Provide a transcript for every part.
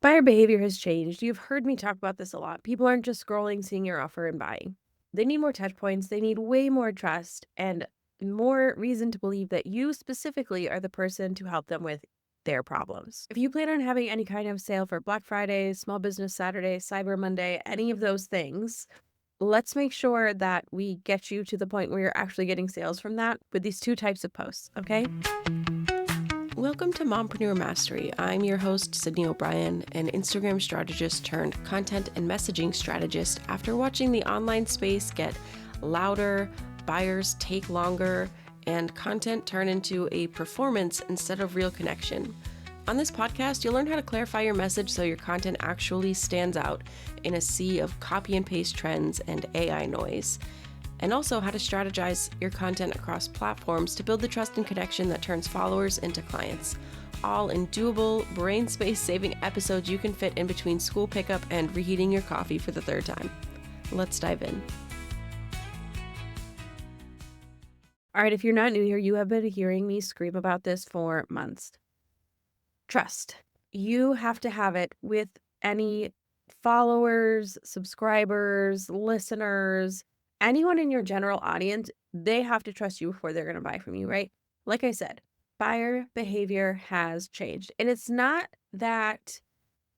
Buyer behavior has changed. You've heard me talk about this a lot. People aren't just scrolling, seeing your offer, and buying. They need more touch points. They need way more trust and more reason to believe that you specifically are the person to help them with their problems. If you plan on having any kind of sale for Black Friday, Small Business Saturday, Cyber Monday, any of those things, let's make sure that we get you to the point where you're actually getting sales from that with these two types of posts, okay? Welcome to Mompreneur Mastery. I'm your host, Sydney O'Brien, an Instagram strategist turned content and messaging strategist after watching the online space get louder, buyers take longer, and content turn into a performance instead of real connection. On this podcast, you'll learn how to clarify your message so your content actually stands out in a sea of copy and paste trends and AI noise, and also how to strategize your content across platforms to build the trust and connection that turns followers into clients. All in doable, brain space saving episodes you can fit in between school pickup and reheating your coffee for the third time. Let's dive in. All right, if you're not new here, you have been hearing me scream about this for months. Trust. You have to have it with any followers, subscribers, listeners, anyone in your general audience. They have to trust you before they're going to buy from you, right? Like I said, buyer behavior has changed. And it's not that,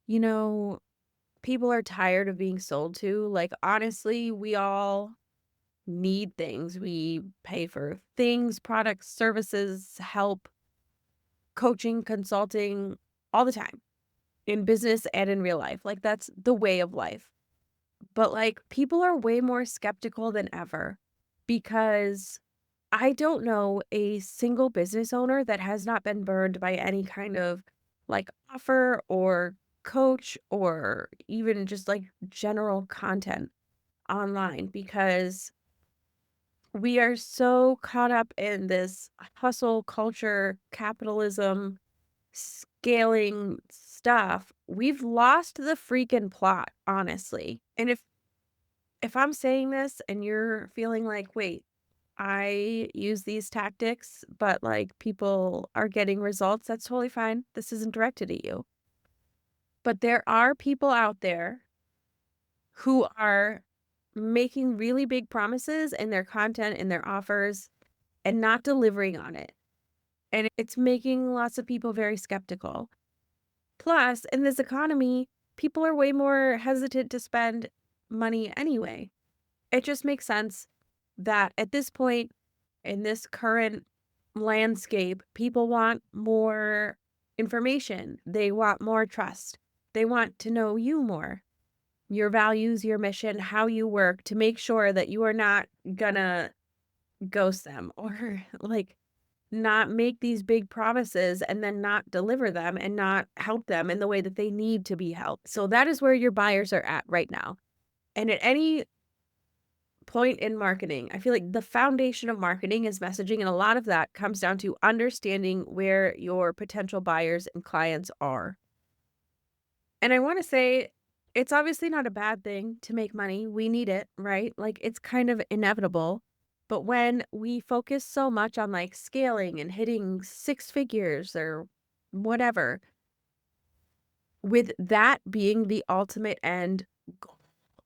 people are tired of being sold to. Like, honestly, we all need things. We pay for things, products, services, help, coaching, consulting all the time in business and in real life. Like, that's the way of life. But like, people are way more skeptical than ever because I don't know a single business owner that has not been burned by any kind of like offer or coach or even just like general content online, because we are so caught up in this hustle culture, capitalism, scaling stuff. We've lost the freaking plot, honestly. And if I'm saying this and you're feeling like, wait, I use these tactics, but like people are getting results, that's totally fine. This isn't directed at you. But there are people out there who are making really big promises in their content, in their offers, and not delivering on it. And it's making lots of people very skeptical. Plus, in this economy, people are way more hesitant to spend money anyway. It just makes sense that at this point, in this current landscape, people want more information. They want more trust. They want to know you more, your values, your mission, how you work, to make sure that you are not gonna ghost them or like not make these big promises and then not deliver them and not help them in the way that they need to be helped. So that is where your buyers are at right now. And at any point in marketing, I feel like the foundation of marketing is messaging, and a lot of that comes down to understanding where your potential buyers and clients are. And I want to say it's obviously not a bad thing to make money. We need it, right? Like, it's kind of inevitable. But when we focus so much on like scaling and hitting six figures or whatever, with that being the ultimate end goal,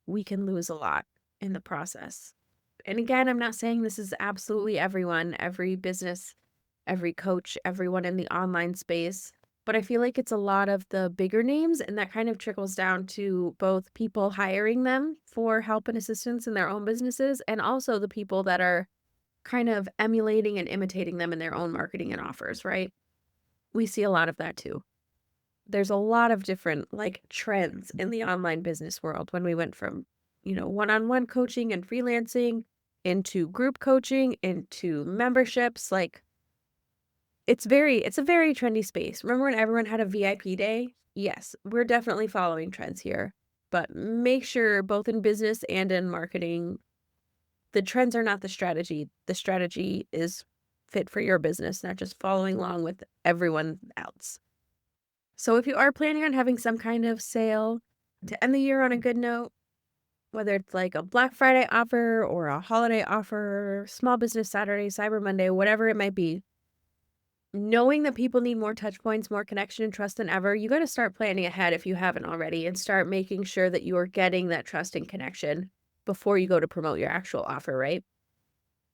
we can lose a lot in the process. And again, I'm not saying this is absolutely everyone, every business, every coach, everyone in the online space, but I feel like it's a lot of the bigger names, and that kind of trickles down to both people hiring them for help and assistance in their own businesses, and also the people that are kind of emulating and imitating them in their own marketing and offers, right? We see a lot of that too. There's a lot of different like trends in the online business world when we went from, one-on-one coaching and freelancing into group coaching, into memberships. Like, it's a very trendy space. Remember when everyone had a VIP day? Yes, we're definitely following trends here, but make sure both in business and in marketing, the trends are not the strategy. The strategy is fit for your business, not just following along with everyone else. So if you are planning on having some kind of sale to end the year on a good note, whether it's like a Black Friday offer or a holiday offer, Small Business Saturday, Cyber Monday, whatever it might be, Knowing that people need more touch points, more connection and trust than ever, you got to start planning ahead if you haven't already and start making sure that you're getting that trust and connection before you go to promote your actual offer, right?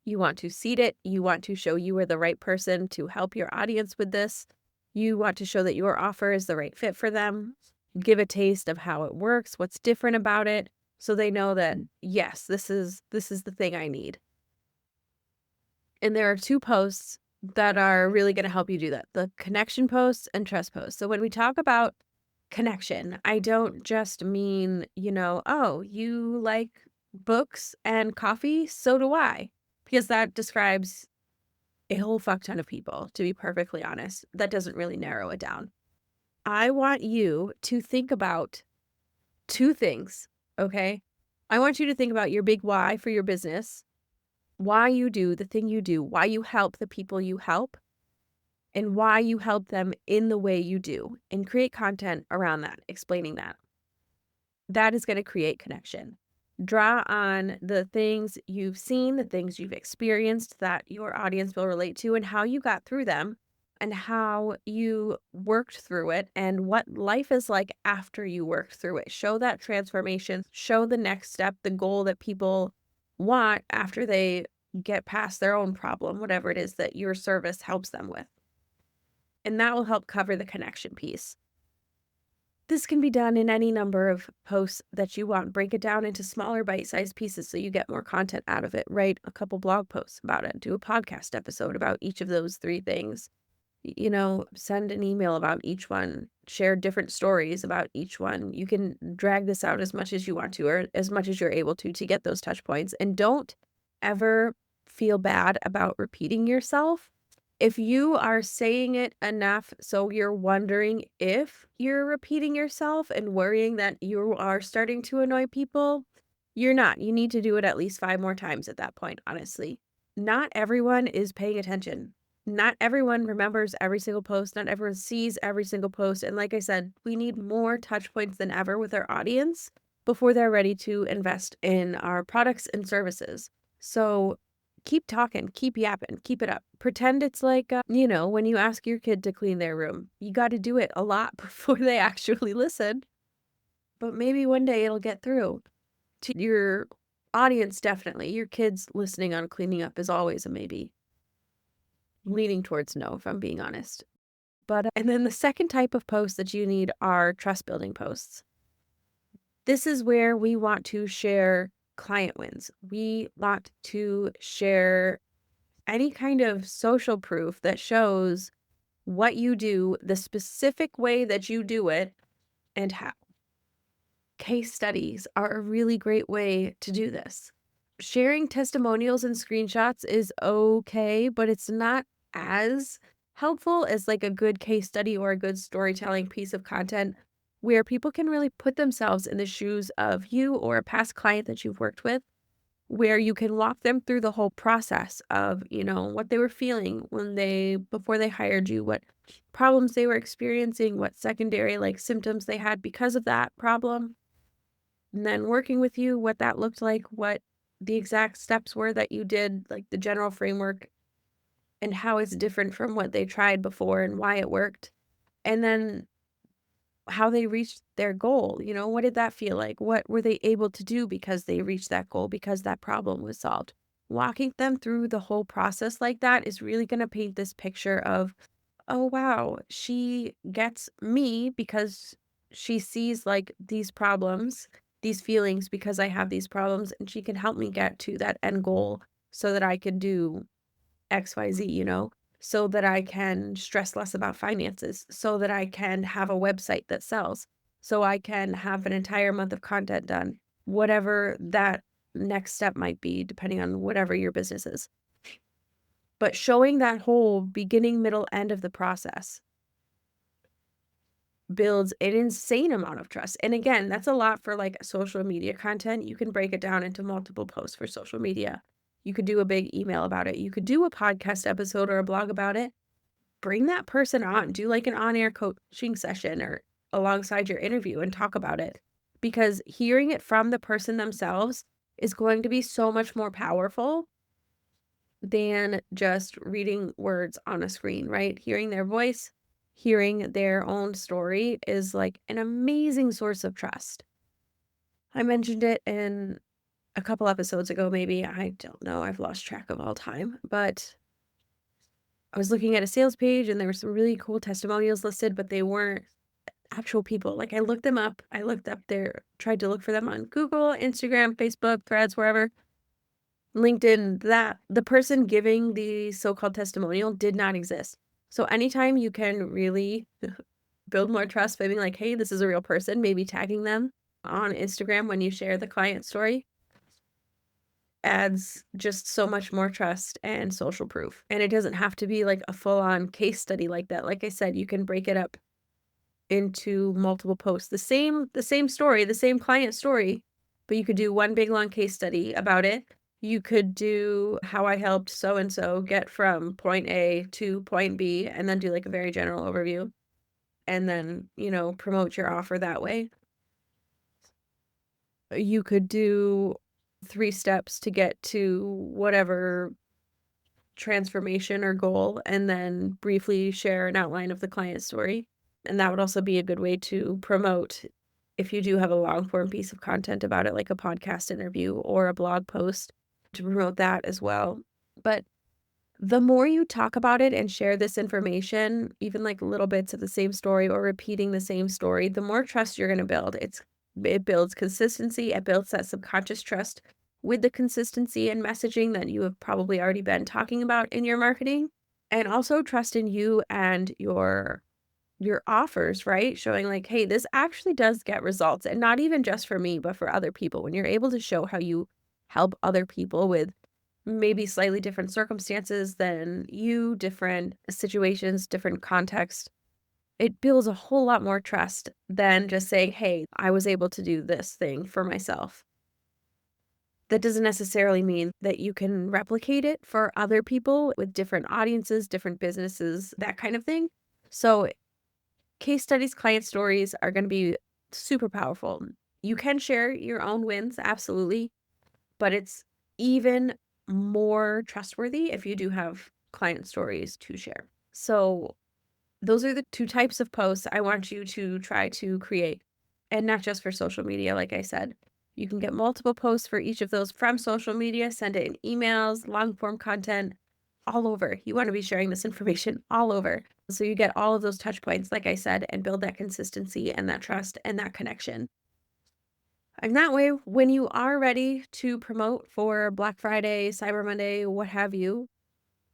You want to seed it. You want to show you are the right person to help your audience with this. You want to show that your offer is the right fit for them. Give a taste of how it works, what's different about it, so they know that yes, this is the thing I need. And there are two posts that are really going to help you do that: the connection posts and trust posts. So when we talk about connection, I don't just mean, oh, you like books and coffee? So do I. Because that describes a whole fuck ton of people, to be perfectly honest. That doesn't really narrow it down. I want you to think about two things, okay? I want you to think about your big why for your business, why you do the thing you do, why you help the people you help, and why you help them in the way you do, and create content around that, explaining that. That is going to create connection. Draw on the things you've seen, the things you've experienced that your audience will relate to, and how you got through them, and how you worked through it, and what life is like after you worked through it. Show that transformation, show the next step, the goal that people want after they get past their own problem, whatever it is that your service helps them with. And that will help cover the connection piece. This can be done in any number of posts that you want. Break it down into smaller bite-sized pieces so you get more content out of it. Write a couple blog posts about it. Do a podcast episode about each of those three things. Send an email about each one. Share different stories about each one. You can drag this out as much as you want to, or as much as you're able to get those touch points. And don't ever feel bad about repeating yourself. If you are saying it enough so you're wondering if you're repeating yourself and worrying that you are starting to annoy people, you're not. You need to do it at least 5 more times at that point, honestly. Not everyone is paying attention. Not everyone remembers every single post. Not everyone sees every single post. And like I said, we need more touch points than ever with our audience before they're ready to invest in our products and services. So keep talking, keep yapping, keep it up. Pretend it's like, when you ask your kid to clean their room, you got to do it a lot before they actually listen. But maybe one day it'll get through to your audience. Definitely. Your kids listening on cleaning up is always a maybe. Leaning towards no, if I'm being honest. And then the second type of post that you need are trust building posts. This is where we want to share client wins. We want to share any kind of social proof that shows what you do, the specific way that you do it, and how. Case studies are a really great way to do this. Sharing testimonials and screenshots is okay, but it's not as helpful as like a good case study or a good storytelling piece of content where people can really put themselves in the shoes of you or a past client that you've worked with, where you can walk them through the whole process of, what they were feeling before they hired you, what problems they were experiencing, what secondary like symptoms they had because of that problem. And then working with you, what that looked like, what the exact steps were that you did, like the general framework, and how it's different from what they tried before and why it worked. And then how they reached their goal. What did that feel like? What were they able to do because they reached that goal, because that problem was solved? Walking them through the whole process like that is really going to paint this picture of, oh, wow, she gets me because she sees like these problems, these feelings because I have these problems, and she can help me get to that end goal so that I can do XYZ, so that I can stress less about finances, so that I can have a website that sells, so I can have an entire month of content done, whatever that next step might be, depending on whatever your business is. But showing that whole beginning, middle, end of the process builds an insane amount of trust. And again, that's a lot for like social media content. You can break it down into multiple posts for social media. You could do a big email about it. You could do a podcast episode or a blog about it. Bring that person on, do like an on-air coaching session or alongside your interview and talk about it. Because hearing it from the person themselves is going to be so much more powerful than just reading words on a screen, right? Hearing their voice, hearing their own story is like an amazing source of trust. I mentioned it in a couple episodes ago, maybe. I don't know. I've lost track of all time. But I was looking at a sales page and there were some really cool testimonials listed, but they weren't actual people. Like I looked them up. I looked up their, tried to look for them on Google, Instagram, Facebook, Threads, wherever, LinkedIn, that the person giving the so-called testimonial did not exist. So anytime you can really build more trust by being like, hey, this is a real person, maybe tagging them on Instagram when you share the client story adds just so much more trust and social proof. And it doesn't have to be like a full-on case study like that. Like I said, you can break it up into multiple posts. The same story, the same client story, but you could do one big long case study about it. You could do how I helped so and so get from point A to point B and then do like a very general overview and then, promote your offer that way. You could do 3 steps to get to whatever transformation or goal and then briefly share an outline of the client story. And that would also be a good way to promote if you do have a long form piece of content about it, like a podcast interview or a blog post, to promote that as well. But the more you talk about it and share this information, even like little bits of the same story or repeating the same story, the more trust you're going to build. It builds consistency, it builds that subconscious trust with the consistency and messaging that you have probably already been talking about in your marketing, and also trust in you and your offers, right? Showing like, hey, this actually does get results, and not even just for me, but for other people. When you're able to show how you help other people with maybe slightly different circumstances than you, different situations, different context, it builds a whole lot more trust than just saying, hey, I was able to do this thing for myself. That doesn't necessarily mean that you can replicate it for other people with different audiences, different businesses, that kind of thing. So case studies, client stories are going to be super powerful. You can share your own wins, absolutely, but it's even more trustworthy if you do have client stories to share. So those are the 2 types of posts I want you to try to create, and not just for social media, like I said. You can get multiple posts for each of those from social media, send it in emails, long form content, all over. You want to be sharing this information all over. So you get all of those touch points, like I said, and build that consistency and that trust and that connection. And that way, when you are ready to promote for Black Friday, Cyber Monday, what have you,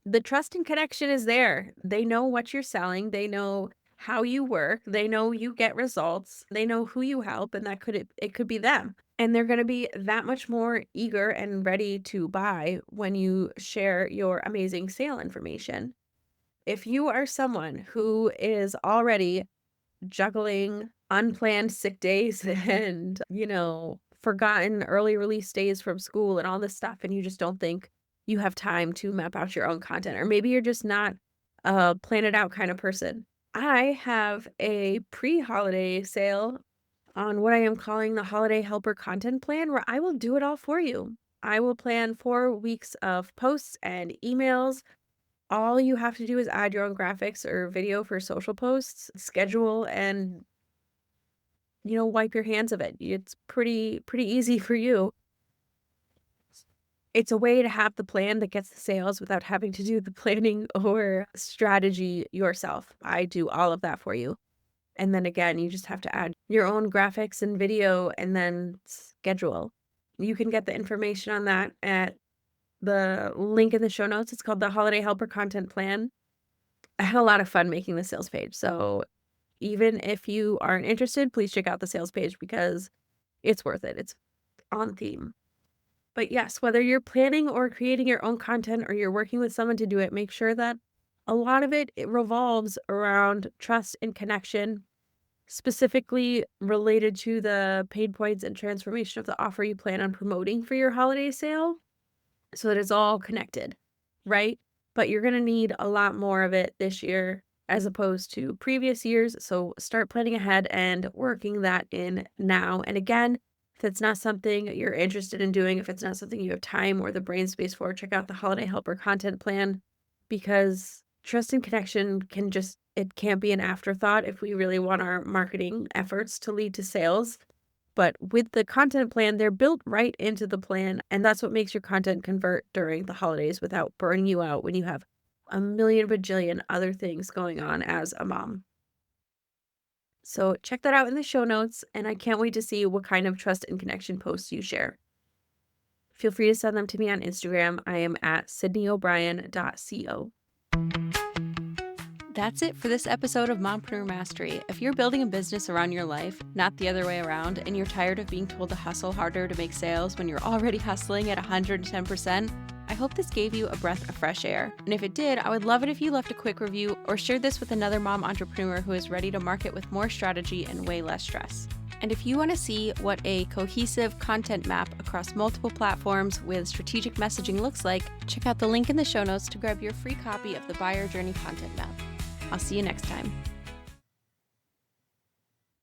the trust and connection is there. They know what you're selling. They know how you work. They know you get results. They know who you help, and it could be them. And they're going to be that much more eager and ready to buy when you share your amazing sale information. If you are someone who is already juggling unplanned sick days and, forgotten early release days from school and all this stuff, and you just don't think you have time to map out your own content, or maybe you're just not a plan it out kind of person. I have a pre-holiday sale on what I am calling the Holiday Helper Content Plan, where I will do it all for you. I will plan 4 weeks of posts and emails. All you have to do is add your own graphics or video for social posts, schedule, and, wipe your hands of it. It's pretty easy for you. It's a way to have the plan that gets the sales without having to do the planning or strategy yourself. I do all of that for you. And then again, you just have to add your own graphics and video and then schedule. You can get the information on that at the link in the show notes. It's called the Holiday Helper Content Plan. I had a lot of fun making the sales page. So even if you aren't interested, please check out the sales page because it's worth it. It's on theme. But yes, whether you're planning or creating your own content or you're working with someone to do it, make sure that a lot of it revolves around trust and connection, specifically related to the pain points and transformation of the offer you plan on promoting for your holiday sale, so that it's all connected, right? But you're going to need a lot more of it this year as opposed to previous years. So start planning ahead and working that in now. And again, If it's not something you're interested in doing, if it's not something you have time or the brain space for, check out the Holiday Helper content plan because trust and connection it can't be an afterthought if we really want our marketing efforts to lead to sales. But with the content plan, they're built right into the plan. And that's what makes your content convert during the holidays without burning you out when you have a million bajillion other things going on as a mom. So check that out in the show notes, and I can't wait to see what kind of trust and connection posts you share. Feel free to send them to me on Instagram. I am at sydneyobrien.co. That's it for this episode of Mompreneur Mastery. If you're building a business around your life, not the other way around, and you're tired of being told to hustle harder to make sales when you're already hustling at 110%, I hope this gave you a breath of fresh air. And if it did, I would love it if you left a quick review or shared this with another mom entrepreneur who is ready to market with more strategy and way less stress. And if you want to see what a cohesive content map across multiple platforms with strategic messaging looks like, check out the link in the show notes to grab your free copy of the Buyer Journey Content Map. I'll see you next time.